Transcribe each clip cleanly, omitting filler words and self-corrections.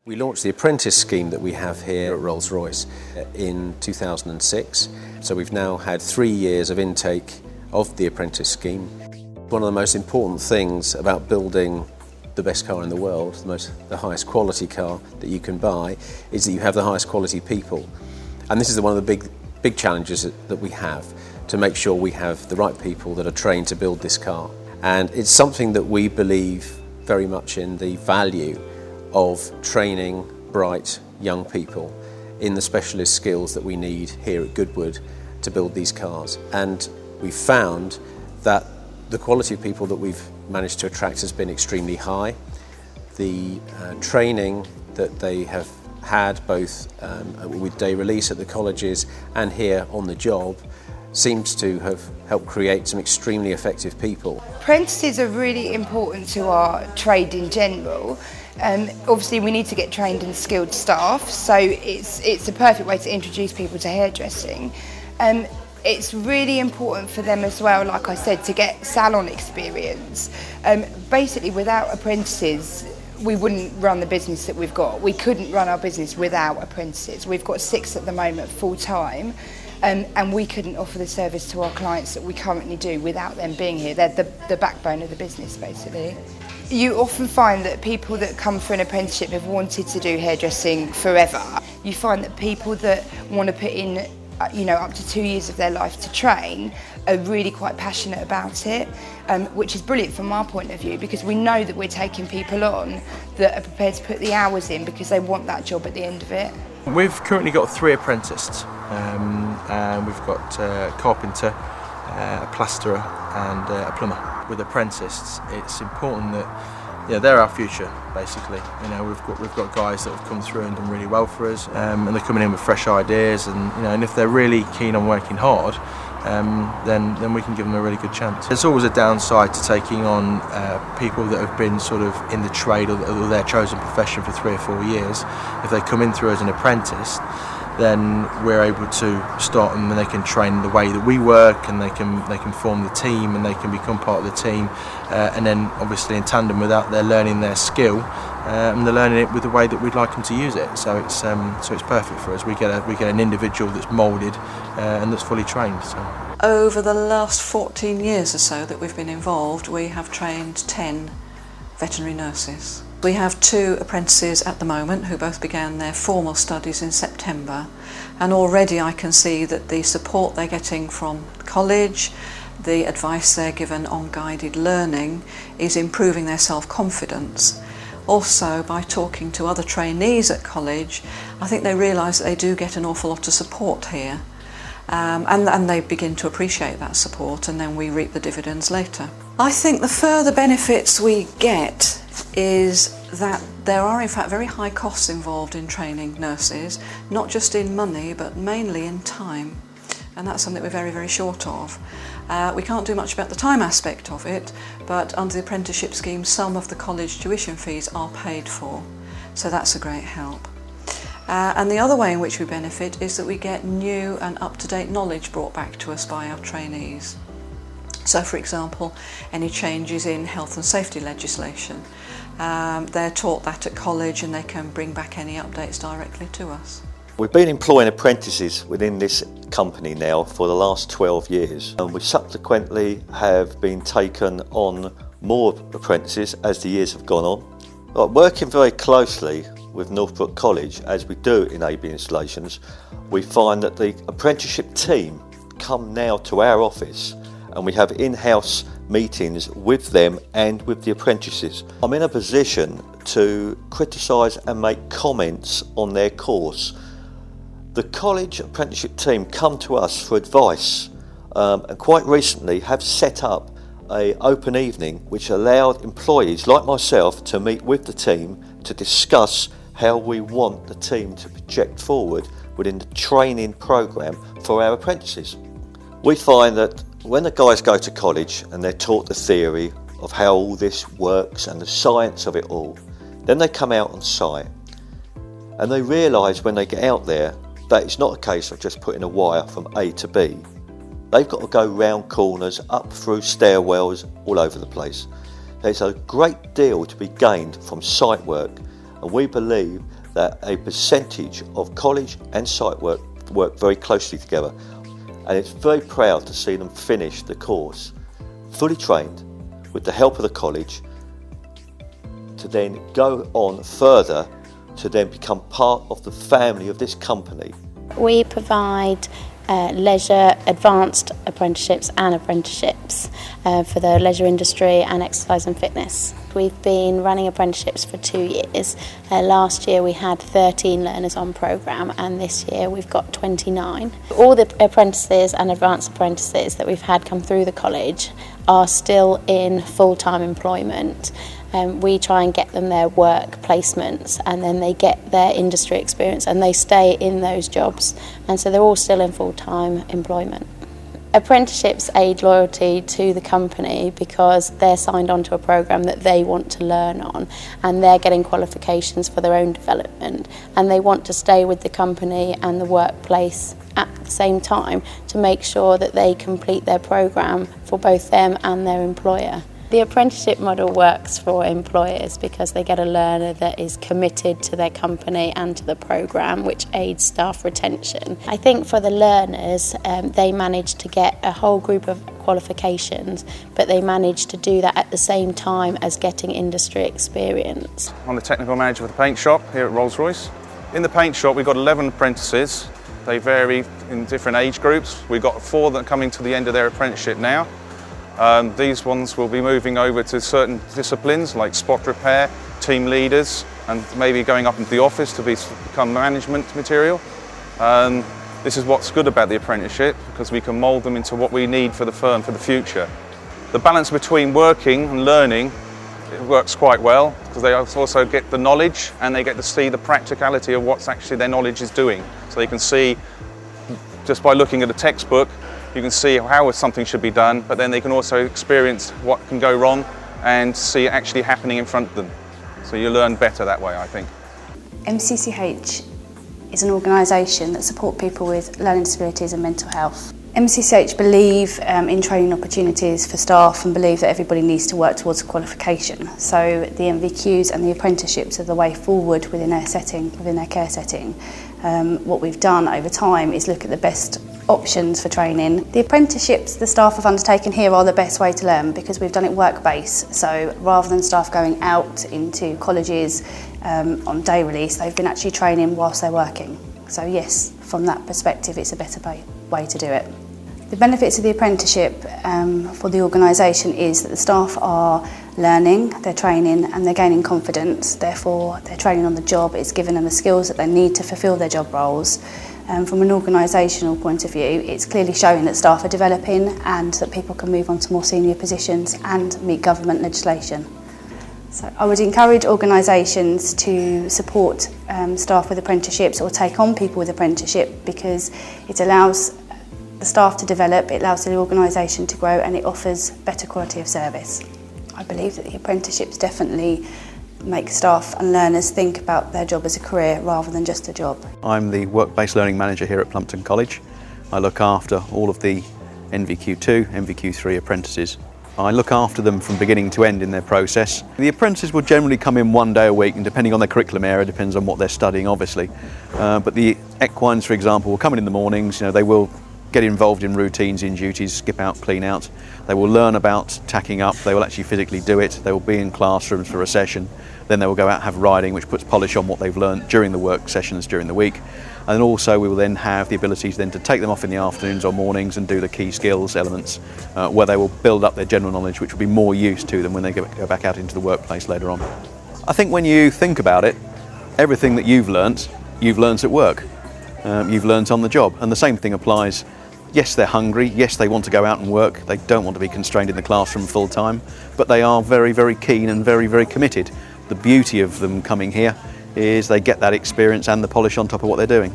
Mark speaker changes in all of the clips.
Speaker 1: We launched the apprentice scheme that we have here at Rolls-Royce in 2006. So we've now had 3 years of intake of the apprentice scheme. One of the most important things about building the best car in the world, the highest quality car that you can buy, is that you have the highest quality people. And this is one of the big challenges that we have, to make sure we have the right people that are trained to build this car. And it's something that we believe very much in, the value of training bright young people in the specialist skills that we need here at Goodwood to build these cars. And we've found that the quality of people that we've managed to attract has been extremely high. The training that they have had, both with day release at the colleges and here on the job, seems to have helped create some extremely effective people.
Speaker 2: Apprentices are really important to our trade in general. Obviously we need to get trained and skilled staff, so it's a perfect way to introduce people to hairdressing. It's really important for them as well, like I said, to get salon experience. Basically, without apprentices, we wouldn't run the business that we've got. We couldn't run our business without apprentices. We've got 6 at the moment full time, and we couldn't offer the service to our clients that we currently do without them being here. They're the backbone of the business, basically. You often find that people that come for an apprenticeship have wanted to do hairdressing forever. You find that people that want to put in up to 2 years of their life to train are really quite passionate about it, which is brilliant from our point of view, because we know that we're taking people on that are prepared to put the hours in because they want that job at the end of it.
Speaker 3: We've currently got 3 apprentices. We've got a carpenter, a plasterer and a plumber. With apprentices, it's important that they're our future, basically. We've got guys that have come through and done really well for us, and they're coming in with fresh ideas, and if they're really keen on working hard, then we can give them a really good chance. There's always a downside to taking on people that have been sort of in the trade or their chosen profession for 3 or 4 years. If they come in through as an apprentice, then we're able to start them and they can train the way that we work, and they can form the team and they can become part of the team, and then obviously in tandem with that they're learning their skill, and they're learning it with the way that we'd like them to use it. So it's perfect for us. We get an individual that's moulded and that's fully trained. So.
Speaker 4: Over the last 14 years or so that we've been involved, we have trained 10 veterinary nurses. We have 2 apprentices at the moment who both began their formal studies in September, and already I can see that the support they're getting from college, the advice they're given on guided learning is improving their self-confidence. Also, by talking to other trainees at college, I think they realise that they do get an awful lot of support here, and they begin to appreciate that support, and then we reap the dividends later. I think the further benefits we get is that there are in fact very high costs involved in training nurses, not just in money but mainly in time, and that's something we're very, very short of. We can't do much about the time aspect of it, but under the apprenticeship scheme some of the college tuition fees are paid for, so that's a great help. And the other way in which we benefit is that we get new and up-to-date knowledge brought back to us by our trainees. So, for example, any changes in health and safety legislation, they're taught that at college and they can bring back any updates directly to us.
Speaker 5: We've been employing apprentices within this company now for the last 12 years, and we subsequently have been taken on more apprentices as the years have gone on. Working very closely with Northbrook College, as we do in AB Installations, we find that the apprenticeship team come now to our office and we have in-house meetings with them and with the apprentices. I'm in a position to criticise and make comments on their course. The college apprenticeship team come to us for advice, and quite recently have set up an open evening which allowed employees like myself to meet with the team to discuss how we want the team to project forward within the training programme for our apprentices. We find that when the guys go to college and they're taught the theory of how all this works and the science of it all, then they come out on site and they realise when they get out there that it's not a case of just putting a wire from A to B. They've got to go round corners, up through stairwells, all over the place. There's a great deal to be gained from site work, and we believe that a percentage of college and site work very closely together, and it's very proud to see them finish the course fully trained with the help of the college to then go on further to then become part of the family of this company.
Speaker 6: We provide leisure, advanced apprenticeships and apprenticeships for the leisure industry and exercise and fitness. We've been running apprenticeships for 2 years. Last year we had 13 learners on programme, and this year we've got 29. All the apprentices and advanced apprentices that we've had come through the college are still in full-time employment. We try and get them their work placements, and then they get their industry experience and they stay in those jobs, and so they're all still in full-time employment. Apprenticeships aid loyalty to the company because they're signed on to a programme that they want to learn on, and they're getting qualifications for their own development, and they want to stay with the company and the workplace at the same time to make sure that they complete their programme for both them and their employer. The apprenticeship model works for employers because they get a learner that is committed to their company and to the programme, which aids staff retention. I think for the learners, they manage to get a whole group of qualifications, but they manage to do that at the same time as getting industry experience.
Speaker 7: I'm the technical manager for the paint shop here at Rolls-Royce. In the paint shop we've got 11 apprentices. They vary in different age groups. We've got 4 that are coming to the end of their apprenticeship now. These ones will be moving over to certain disciplines like spot repair, team leaders, and maybe going up into the office to become management material. This is what's good about the apprenticeship, because we can mould them into what we need for the firm for the future. The balance between working and learning, it works quite well, because they also get the knowledge and they get to see the practicality of what's actually their knowledge is doing. So they can see, just by looking at a textbook, you can see how something should be done, but then they can also experience what can go wrong and see it actually happening in front of them. So you learn better that way, I think.
Speaker 8: MCCH is an organisation that supports people with learning disabilities and mental health. MCCH believe in training opportunities for staff and believe that everybody needs to work towards qualification. So the MVQs and the apprenticeships are the way forward within their setting, within their care setting. What we've done over time is look at the best options for training. The apprenticeships the staff have undertaken here are the best way to learn because we've done it work-based. So rather than staff going out into colleges on day release, they've been actually training whilst they're working. So yes, from that perspective, it's a better way to do it. The benefits of the apprenticeship for the organisation is that the staff are learning, they're training and they're gaining confidence, therefore they're training on the job, it's given them the skills that they need to fulfil their job roles. From an organisational point of view, it's clearly showing that staff are developing and that people can move on to more senior positions and meet government legislation. So I would encourage organisations to support staff with apprenticeships or take on people with apprenticeship because it allows the staff to develop, it allows the organisation to grow and it offers better quality of service. I believe that the apprenticeships definitely make staff and learners think about their job as a career rather than just a job.
Speaker 9: I'm the work-based learning manager here at Plumpton College. I look after all of the NVQ2, NVQ3 apprentices. I look after them from beginning to end in their process. The apprentices will generally come in 1 day a week, and depending on their curriculum area, depends on what they're studying obviously. But the equines, for example, will come in the mornings. They will get involved in routines, in duties, skip out, clean out. They will learn about tacking up, they will actually physically do it, they will be in classrooms for a session, then they will go out and have riding, which puts polish on what they've learned during the work sessions during the week. And then also we will then have the ability to take them off in the afternoons or mornings and do the key skills elements where they will build up their general knowledge, which will be more use to them when they go back out into the workplace later on. I think when you think about it, everything that you've learnt at work. You've learnt on the job, and the same thing applies. Yes, they're hungry, yes, they want to go out and work, they don't want to be constrained in the classroom full time, but they are very, very keen and very, very committed. The beauty of them coming here is they get that experience and the polish on top of what they're doing.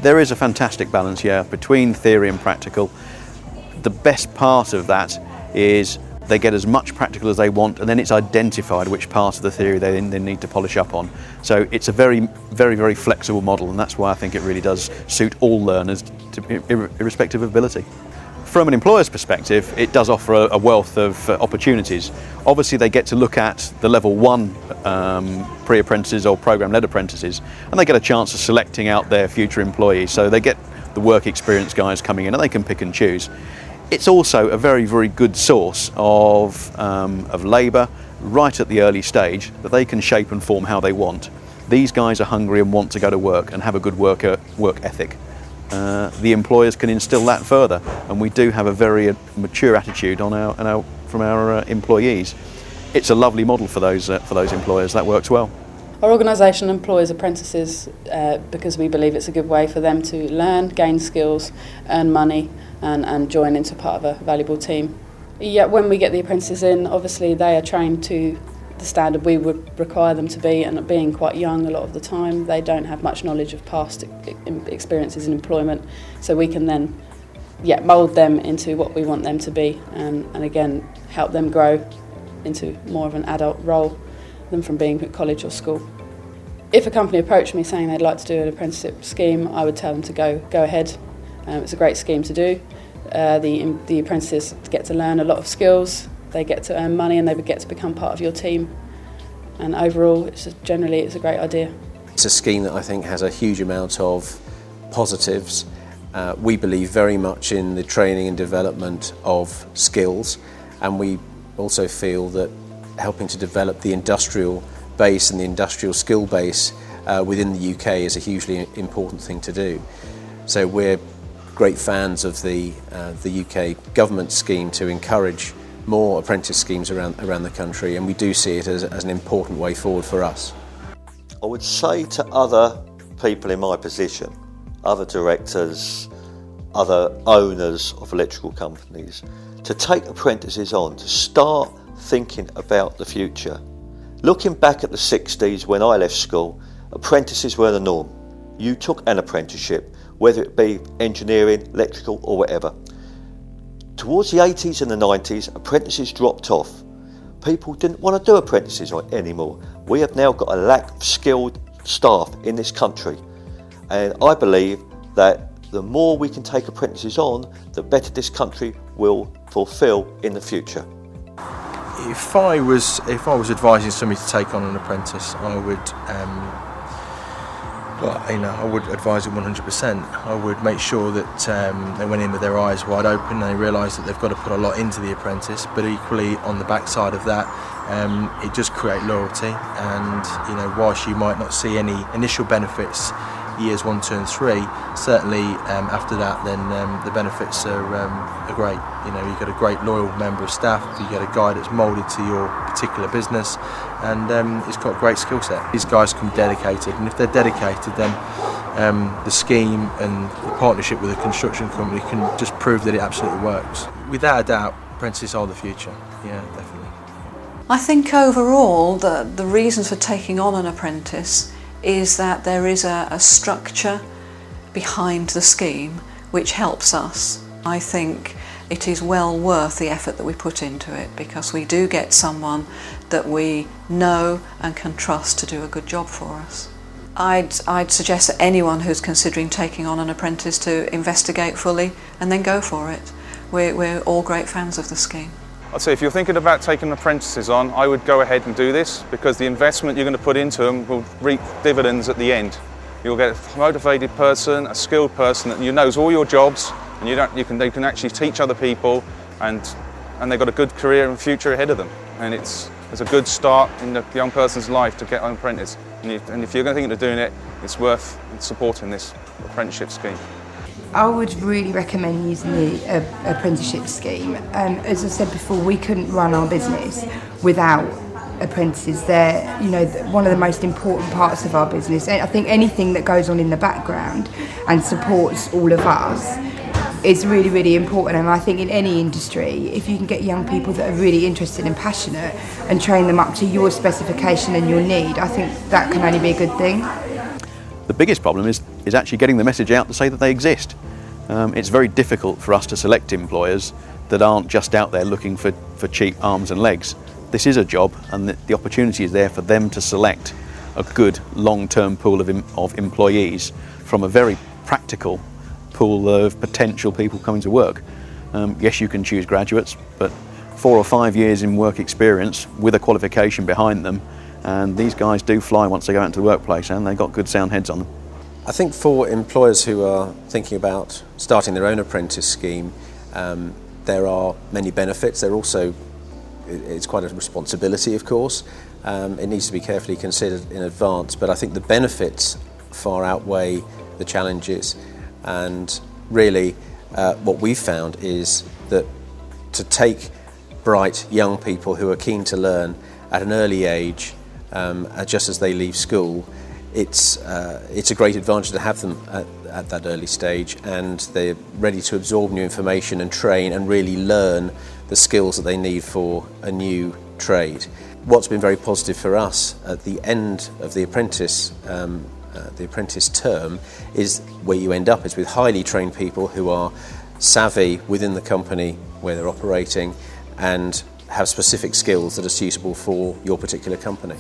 Speaker 9: There is a fantastic balance here between theory and practical. The best part of that is they get as much practical as they want, and then it's identified which part of the theory they need to polish up on. So it's a very, very, very flexible model, and that's why I think it really does suit all learners, irrespective of ability. From an employer's perspective, it does offer a wealth of opportunities. Obviously, they get to look at the level 1 pre-apprentices or program-led apprentices, and they get a chance of selecting out their future employees. So they get the work experience guys coming in, and they can pick and choose. It's also a very, very good source of labour right at the early stage that they can shape and form how they want. These guys are hungry and want to go to work and have a good work ethic. The employers can instill that further, and we do have a very mature attitude from our employees. It's a lovely model for those employers. That works well.
Speaker 10: Our organisation employs apprentices because we believe it's a good way for them to learn, gain skills, earn money, and join into part of a valuable team. Yeah, when we get the apprentices in, obviously they are trained to the standard we would require them to be, and being quite young a lot of the time, they don't have much knowledge of past experiences in employment, so we can then mould them into what we want them to be, and again help them grow into more of an adult role than from being at college or school. If a company approached me saying they'd like to do an apprenticeship scheme, I would tell them to go ahead. It's a great scheme to do. The apprentices get to learn a lot of skills, they get to earn money, and they get to become part of your team. And overall, it's a great idea.
Speaker 1: It's a scheme that I think has a huge amount of positives. We believe very much in the training and development of skills, and we also feel that helping to develop the industrial base and the industrial skill base within the UK is a hugely important thing to do. So we're great fans of the UK government scheme to encourage more apprentice schemes around the country, and we do see it as an important way forward for us.
Speaker 5: I would say to other people in my position, other directors, other owners of electrical companies, to take apprentices on, to start thinking about the future. Looking back at the 60s when I left school, apprentices were the norm. You took an apprenticeship, whether it be engineering, electrical or whatever. Towards the 80s and the 90s, apprentices dropped off. People didn't want to do apprentices anymore. We have now got a lack of skilled staff in this country, and I believe that the more we can take apprentices on, the better this country will fulfil in the future.
Speaker 3: If I was advising somebody to take on an apprentice, I would advise it 100%. I would make sure that they went in with their eyes wide open and they realised that they've got to put a lot into the apprentice, but equally on the backside of that, it does create loyalty, and whilst you might not see any initial benefits years 1, 2 and 3, certainly after that then the benefits are great. You get a great loyal member of staff, you get a guy that's moulded to your particular business, and he's got a great skill set. These guys can be dedicated, and if they're dedicated, then the scheme and the partnership with a construction company can just prove that it absolutely works. Without a doubt, apprentices are the future. Yeah, definitely.
Speaker 4: I think overall the reasons for taking on an apprentice is that there is a structure behind the scheme which helps us. I think it is well worth the effort that we put into it, because we do get someone that we know and can trust to do a good job for us. I'd suggest that anyone who's considering taking on an apprentice to investigate fully and then go for it. We're all great fans of the scheme.
Speaker 7: I'd say if you're thinking about taking apprentices on, I would go ahead and do this, because the investment you're going to put into them will reap dividends at the end. You'll get a motivated person, a skilled person that knows all your jobs, and they can actually teach other people, and they've got a good career and future ahead of them. And it's a good start in the young person's life to get an apprentice. And if you're thinking of doing it, it's worth supporting this apprenticeship scheme.
Speaker 2: I would really recommend using the apprenticeship scheme. As I said before, we couldn't run our business without apprentices. They're, one of the most important parts of our business. And I think anything that goes on in the background and supports all of us is really, really important. And I think in any industry, if you can get young people that are really interested and passionate and train them up to your specification and your need, I think that can only be a good thing.
Speaker 9: The biggest problem is actually getting the message out to say that they exist. It's very difficult for us to select employers that aren't just out there looking for cheap arms and legs. This is a job, and the opportunity is there for them to select a good long-term pool of employees from a very practical pool of potential people coming to work. Yes, you can choose graduates, but 4 or 5 years in work experience with a qualification behind them, and these guys do fly once they go out into the workplace, and they've got good sound heads on them.
Speaker 1: I think for employers who are thinking about starting their own apprentice scheme, there are many benefits. It's quite a responsibility, of course. It needs to be carefully considered in advance, but I think the benefits far outweigh the challenges. And really, what we've found is that to take bright young people who are keen to learn at an early age, just as they leave school, it's a great advantage to have them at that early stage, and they're ready to absorb new information and train and really learn the skills that they need for a new trade. What's been very positive for us at the end of the apprentice term is where you end up is with highly trained people who are savvy within the company where they're operating and have specific skills that are suitable for your particular company.